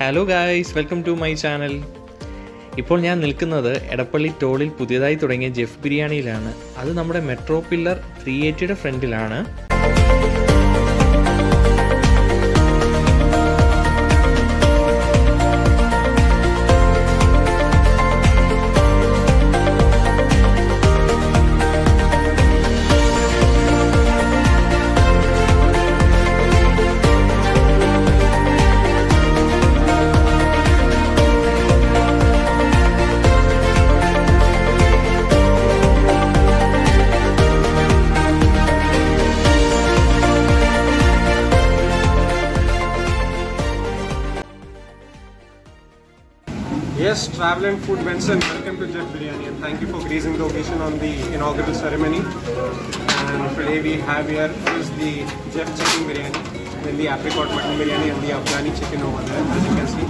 Hello guys, welcome to my channel. ഇപ്പോൾ ഞാൻ നിൽക്കുന്നത് എടപ്പള്ളി ടോളിൽ പുതിയതായി തുടങ്ങിയ ജെഫ് ബിരിയാണിയിലാണ്. അത് നമ്മുടെ മെട്രോ പില്ലർ 380യുടെ ഫ്രണ്ടിലാണ്. Yes, Travel and Food Benson, welcome to Jeff Biryani and thank you for gracing the occasion on the inaugural ceremony. And today we have here is the Jeff Chicken Biryani, then the Apricot Mutton Biryani and the Afghani Chicken over there. As you can see,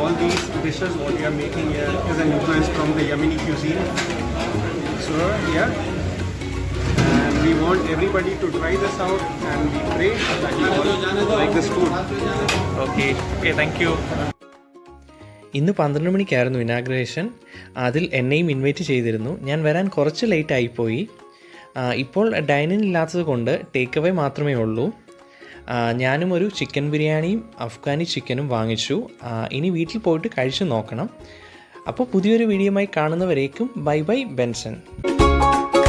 all these dishes what we are making here is an influence from the Yemeni cuisine. So yeah, and we want everybody to try this out and we pray that you all like this food. Okay, thank you. ഇന്ന് 12 മണിക്കായിരുന്നു inauguration. അതിൽ എന്നെയും invite ചെയ്തിരുന്നു. ഞാൻ വരാൻ കുറച്ച് late ആയിപ്പോയി. ഇപ്പോൾ dining ഇല്ലാത്തത് കൊണ്ട് ടേക്ക് അവേ മാത്രമേ ഉള്ളൂ. ഞാനും ഒരു ചിക്കൻ ബിരിയാണിയും അഫ്ഗാനി ചിക്കനും വാങ്ങിച്ചു. ഇനി വീട്ടിൽ പോയിട്ട് കഴിച്ചു നോക്കണം. അപ്പോൾ പുതിയൊരു വീഡിയോയുമായി കാണുന്നവരേക്കും ബൈ ബൈ ബെൻസൺ.